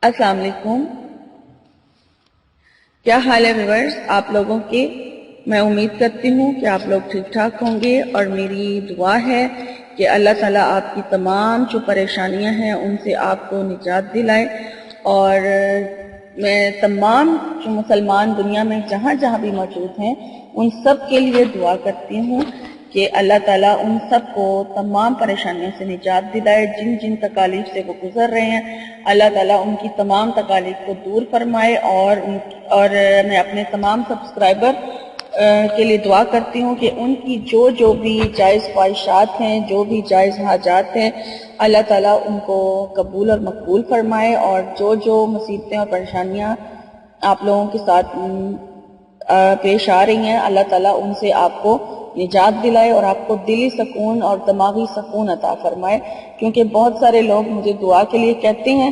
السلام علیکم، کیا حال ہے ویورز آپ لوگوں کے؟ میں امید کرتی ہوں کہ آپ لوگ ٹھیک ٹھاک ہوں گے، اور میری دعا ہے کہ اللہ تعالیٰ آپ کی تمام جو پریشانیاں ہیں ان سے آپ کو نجات دلائے۔ اور میں تمام جو مسلمان دنیا میں جہاں جہاں بھی موجود ہیں ان سب کے لیے دعا کرتی ہوں کہ اللہ تعالیٰ ان سب کو تمام پریشانیوں سے نجات دلائے۔ جن جن تکالیف سے وہ گزر رہے ہیں اللہ تعالیٰ ان کی تمام تکالیف کو دور فرمائے، اور میں اپنے تمام سبسکرائبر کے لیے دعا کرتی ہوں کہ ان کی جو بھی جائز خواہشات ہیں، جو بھی جائز حاجات ہیں، اللہ تعالیٰ ان کو قبول اور مقبول فرمائے، اور جو مصیبتیں اور پریشانیاں آپ لوگوں کے ساتھ پیش آ رہی ہیں اللہ تعالیٰ ان سے آپ کو نجات دلائے اور آپ کو دلی سکون اور دماغی سکون عطا فرمائے۔ کیونکہ بہت سارے لوگ مجھے دعا کے لیے کہتے ہیں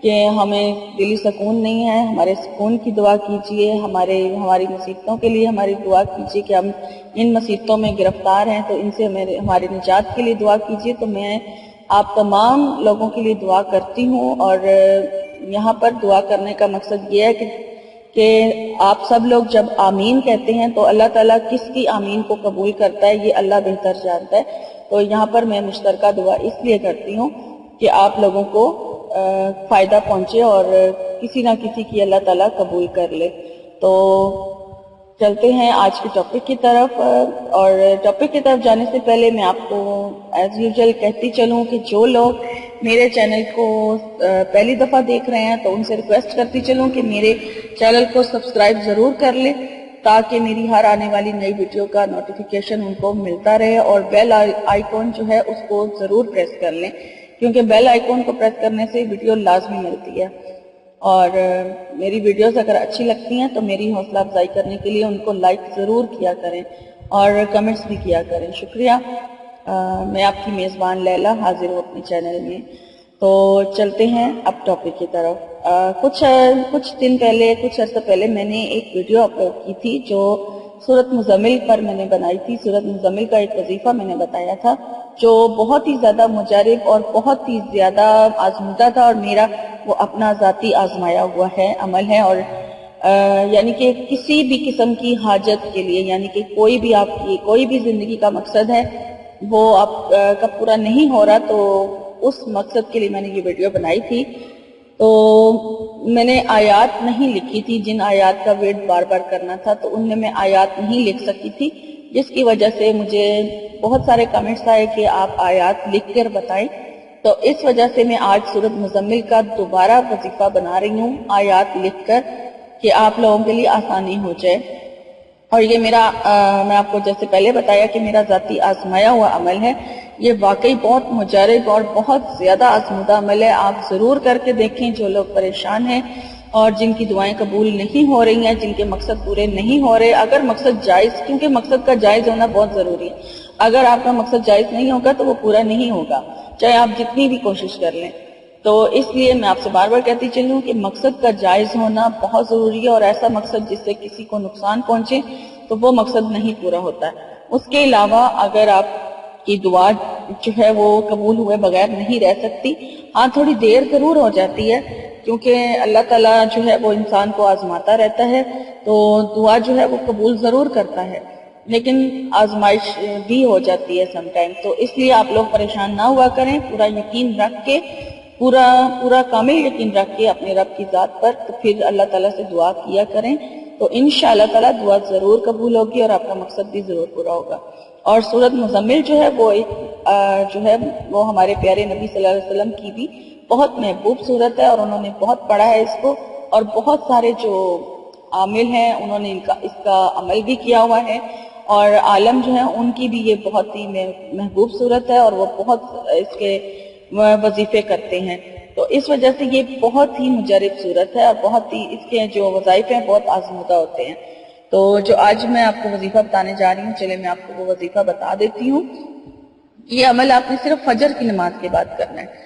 کہ ہمیں دلی سکون نہیں ہے، ہمارے سکون کی دعا کیجئے، ہماری مصیبتوں کے لیے ہماری دعا کیجئے کہ ہم ان مصیبتوں میں گرفتار ہیں تو ان سے ہماری نجات کے لیے دعا کیجئے۔ تو میں آپ تمام لوگوں کے لیے دعا کرتی ہوں، اور یہاں پر دعا کرنے کا مقصد یہ ہے کہ آپ سب لوگ جب آمین کہتے ہیں تو اللہ تعالیٰ کس کی آمین کو قبول کرتا ہے یہ اللہ بہتر جانتا ہے۔ تو یہاں پر میں مشترکہ دعا اس لیے کرتی ہوں کہ آپ لوگوں کو فائدہ پہنچے اور کسی نہ کسی کی اللہ تعالیٰ قبول کر لے۔ تو چلتے ہیں آج کے ٹاپک کی طرف، اور ٹاپک کی طرف جانے سے پہلے میں آپ کو ایز یوزول کہتی چلوں کہ جو لوگ میرے چینل کو پہلی دفعہ دیکھ رہے ہیں تو ان سے ریکویسٹ کرتی چلوں کہ میرے چینل کو سبسکرائب ضرور کر لیں تاکہ میری ہر آنے والی نئی ویڈیو کا نوٹیفیکیشن ان کو ملتا رہے، اور بیل آئیکن جو ہے اس کو ضرور پریس کر لیں، کیونکہ بیل آئیکن کو پریس کرنے سے ویڈیو لازمی ملتی ہے۔ اور میری ویڈیوز اگر اچھی لگتی ہیں تو میری حوصلہ افزائی کرنے کے لیے ان کو لائک ضرور کیا کریں اور کمنٹس بھی کیا کریں، شکریہ۔ میں آپ کی میزبان لیلا حاضر ہوں اپنے چینل میں۔ تو چلتے ہیں اب ٹاپک کی طرف۔ کچھ دن پہلے، کچھ عرصہ پہلے میں نے ایک ویڈیو اپلوڈ کی تھی جو سورۃ مزمل پر میں نے بنائی تھی۔ سورۃ مزمل کا ایک وظیفہ میں نے بتایا تھا جو بہت ہی زیادہ مجرب اور بہت ہی زیادہ آزمودہ تھا، اور میرا وہ اپنا ذاتی آزمایا ہوا ہے عمل ہے، اور یعنی کہ کسی بھی قسم کی حاجت کے لیے، یعنی کہ کوئی بھی آپ کی کوئی بھی زندگی کا مقصد ہے وہ آپ کا پورا نہیں ہو رہا، تو اس مقصد کے لیے میں نے یہ ویڈیو بنائی تھی۔ تو میں نے آیات نہیں لکھی تھی، جن آیات کا ورد بار بار کرنا تھا تو ان میں آیات نہیں لکھ سکی تھی، جس کی وجہ سے مجھے بہت سارے کمنٹس آئے کہ آپ آیات لکھ کر بتائیں۔ تو اس وجہ سے میں آج سورۃ مزمل کا دوبارہ وظیفہ بنا رہی ہوں آیات لکھ کر کہ آپ لوگوں کے لیے آسانی ہو جائے۔ اور یہ میں آپ کو جیسے پہلے بتایا کہ میرا ذاتی آزمایا ہوا عمل ہے، یہ واقعی بہت مجرب اور بہت زیادہ آزمودہ عمل ہے۔ آپ ضرور کر کے دیکھیں جو لوگ پریشان ہیں اور جن کی دعائیں قبول نہیں ہو رہی ہیں، جن کے مقصد پورے نہیں ہو رہے۔ اگر مقصد جائز، کیونکہ مقصد کا جائز ہونا بہت ضروری ہے، اگر آپ کا مقصد جائز نہیں ہوگا تو وہ پورا نہیں ہوگا، چاہے آپ جتنی بھی کوشش کر لیں۔ تو اس لیے میں آپ سے بار بار کہتی چلوں کہ مقصد کا جائز ہونا بہت ضروری ہے، اور ایسا مقصد جس سے کسی کو نقصان پہنچے تو وہ مقصد نہیں پورا ہوتا ہے۔ اس کے علاوہ اگر آپ کی دعا جو ہے وہ قبول ہوئے بغیر نہیں رہ سکتی، ہاں تھوڑی دیر ضرور ہو جاتی ہے، کیونکہ اللہ تعالیٰ جو ہے وہ انسان کو آزماتا رہتا ہے، تو دعا جو ہے وہ قبول ضرور کرتا ہے، لیکن آزمائش بھی ہو جاتی ہے سم ٹائم۔ تو اس لیے آپ لوگ پریشان نہ ہوا کریں، پورا یقین رکھ کے، پورا کامل یقین رکھ کے اپنے رب کی ذات پر، تو پھر اللہ تعالیٰ سے دعا کیا کریں، تو انشاءاللہ تعالیٰ دعا ضرور قبول ہوگی اور آپ کا مقصد بھی ضرور پورا ہوگا۔ اور سورۃ مزمل جو ہے وہ ہمارے پیارے نبی صلی اللہ علیہ وسلم کی بھی بہت محبوب صورت ہے، اور انہوں نے بہت پڑھا ہے اس کو، اور بہت سارے جو عامل ہیں انہوں نے اس کا عمل بھی کیا ہوا ہے، اور عالم جو ہیں ان کی بھی یہ بہت ہی محبوب صورت ہے، اور وہ بہت اس کے وظیفے کرتے ہیں۔ تو اس وجہ سے یہ بہت ہی مجرب صورت ہے، اور بہت ہی اس کے جو وظائف ہیں بہت آزمودہ ہوتے ہیں۔ تو جو آج میں آپ کو وظیفہ بتانے جا رہی ہوں، چلے میں آپ کو وہ وظیفہ بتا دیتی ہوں۔ یہ عمل آپ نے صرف فجر کی نماز کے بعد کرنا ہے۔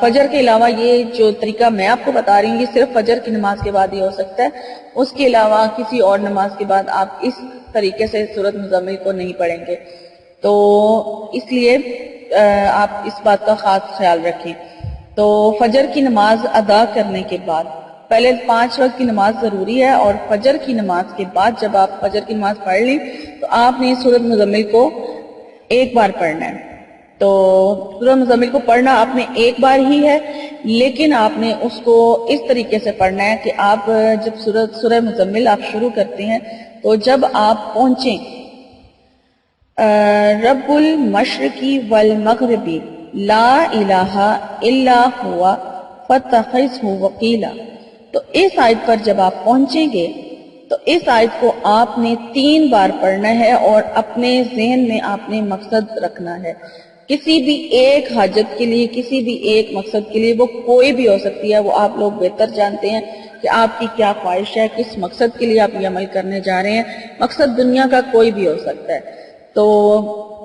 فجر کے علاوہ یہ جو طریقہ میں آپ کو بتا رہی ہوں یہ صرف فجر کی نماز کے بعد ہی ہو سکتا ہے، اس کے علاوہ کسی اور نماز کے بعد آپ اس طریقے سے سورۃ مزمل کو نہیں پڑھیں گے۔ تو اس لیے آپ اس بات کا خاص خیال رکھیں۔ تو فجر کی نماز ادا کرنے کے بعد پہلے 5 وقت کی نماز ضروری ہے، اور فجر کی نماز کے بعد جب آپ فجر کی نماز پڑھ لیں تو آپ نے سورۃ مزمل کو ایک بار پڑھنا ہے۔ تو سورۃ مزمل کو پڑھنا آپ نے ایک بار ہی ہے، لیکن آپ نے اس کو اس طریقے سے پڑھنا ہے کہ آپ جب سورہ مزمل آپ شروع کرتے ہیں تو جب آپ پہنچیں رب المشرقی والمغربی لا الہ الا ہوا فاتخذہ وکیلا، تو اس آیت پر جب آپ پہنچیں گے تو اس آیت کو آپ نے 3 بار پڑھنا ہے، اور اپنے ذہن میں آپ نے مقصد رکھنا ہے۔ کسی بھی ایک حاجت کے لیے، کسی بھی ایک مقصد کے لیے، وہ کوئی بھی ہو سکتی ہے، وہ آپ لوگ بہتر جانتے ہیں کہ آپ کی کیا خواہش ہے، کس مقصد کے لیے آپ یہ عمل کرنے جا رہے ہیں۔ مقصد دنیا کا کوئی بھی ہو سکتا ہے، تو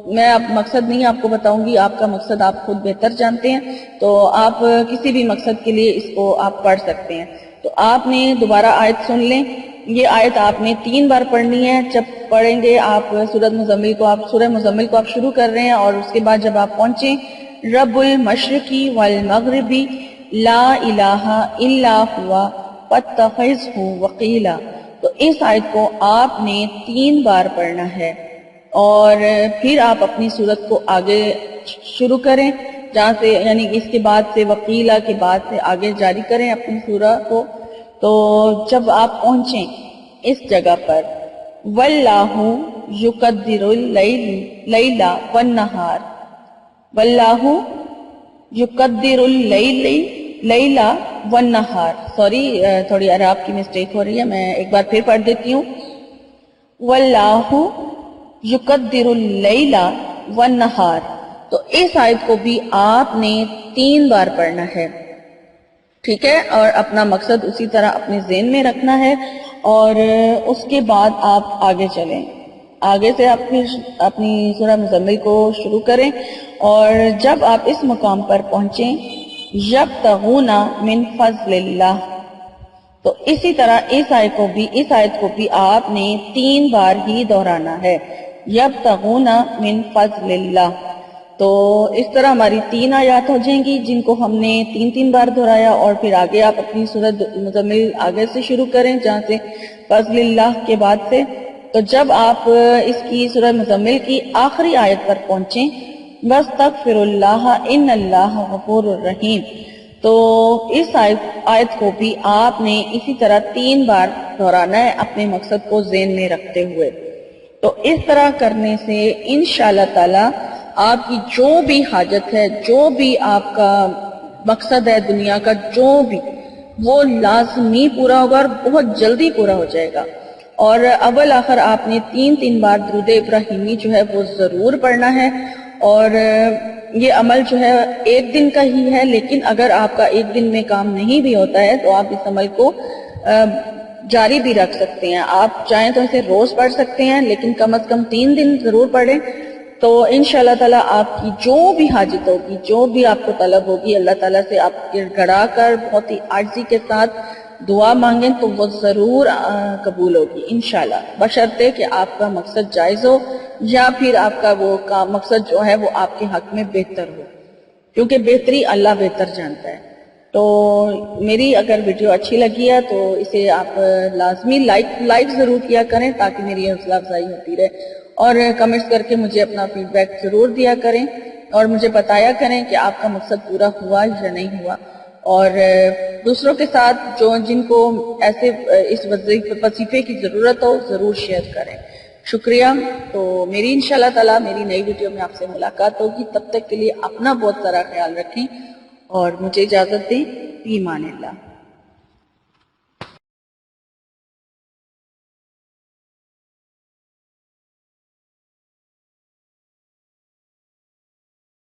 میں اب مقصد نہیں آپ کو بتاؤں گی، آپ کا مقصد آپ خود بہتر جانتے ہیں، تو آپ کسی بھی مقصد کے لیے اس کو آپ پڑھ سکتے ہیں۔ تو آپ نے دوبارہ آیت سن لیں، یہ آیت آپ نے 3 بار پڑھنی ہے۔ جب پڑھیں گے آپ سورہ مزمل کو آپ شروع کر رہے ہیں، اور اس کے بعد جب آپ پہنچیں رب المشرقی والمغربی لا الہ الا ہوا فاتخذہ وکیلا، تو اس آیت کو آپ نے 3 بار پڑھنا ہے، اور پھر آپ اپنی سورت کو آگے شروع کریں، جہاں سے یعنی اس کے بعد سے وکیلا کے بعد سے آگے جاری کریں اپنی سورہ کو۔ تو جب آپ پہنچیں اس جگہ پر واللہ یقدر اللیل والنہار، واللہ یقدر اللیل والنہار، سوری تھوڑی عرب کی مسٹیک ہو رہی ہے، میں ایک بار پھر پڑھ دیتی ہوں۔ واللہ یقدر اللیل والنہار، تو اس آیت کو بھی آپ نے 3 بار پڑھنا ہے، ٹھیک ہے، اور اپنا مقصد اسی طرح اپنے ذہن میں رکھنا ہے، اور اس کے بعد آپ آگے چلیں، آگے سے اپنی سورہ مزمل کو شروع کریں، اور جب آپ اس مقام پر پہنچیں یبتغون من فضل اللہ، تو اسی طرح اس آیت کو بھی آپ نے 3 بار ہی دہرانا ہے، یبتغون من فضل اللہ۔ تو اس طرح ہماری 3 آیات ہو جائیں گی جن کو ہم نے 3 بار دہرایا، اور پھر آگے آپ اپنی سورۃ مزمل آگے سے شروع کریں جہاں سے فضل اللہ کے بعد سے۔ تو جب آپ اس کی سورہ مزمل کی آخری آیت پر پہنچیں وَاسْتَغْفِرُ اللَّهَ إِنَّ اللَّهَ غَفُورٌ رَحِيمٌ، تو اس آیت کو بھی آپ نے اسی طرح 3 بار دہرانا ہے اپنے مقصد کو ذہن میں رکھتے ہوئے۔ تو اس طرح کرنے سے انشاءاللہ تعالی آپ کی جو بھی حاجت ہے، جو بھی آپ کا مقصد ہے دنیا کا، جو بھی، وہ لازمی پورا ہوگا، اور بہت جلدی پورا ہو جائے گا۔ اور اول آخر آپ نے 3 بار درود ابراہیمی جو ہے وہ ضرور پڑھنا ہے، اور یہ عمل جو ہے 1 دن کا ہی ہے، لیکن اگر آپ کا 1 دن میں کام نہیں بھی ہوتا ہے تو آپ اس عمل کو جاری بھی رکھ سکتے ہیں۔ آپ چاہیں تو اسے روز پڑھ سکتے ہیں، لیکن کم از کم 3 دن ضرور پڑھیں، تو انشاءاللہ تعالی آپ کی جو بھی حاجت ہوگی، جو بھی آپ کو طلب ہوگی، اللہ تعالیٰ سے آپ گڑ گڑا کر بہت ہی عاجزی کے ساتھ دعا مانگیں تو وہ ضرور قبول ہوگی انشاءاللہ، بشرطے کہ آپ کا مقصد جائز ہو، یا پھر آپ کا وہ مقصد جو ہے وہ آپ کے حق میں بہتر ہو، کیونکہ بہتری اللہ بہتر جانتا ہے۔ تو میری اگر ویڈیو اچھی لگی ہے تو اسے آپ لازمی لائک ضرور کیا کریں تاکہ میری حوصلہ افزائی ہوتی رہے، اور کمنٹس کر کے مجھے اپنا فیڈ بیک ضرور دیا کریں، اور مجھے بتایا کریں کہ آپ کا مقصد پورا ہوا یا نہیں ہوا، اور دوسروں کے ساتھ جن کو ایسے اس وظیفے کی ضرورت ہو ضرور شیئر کریں۔ شکریہ۔ تو میری انشاءاللہ تعالی میری نئی ویڈیو میں آپ سے ملاقات ہوگی، تب تک کے لیے اپنا بہت سارا خیال رکھیں اور مجھے اجازت دیں، فی امان اللہ۔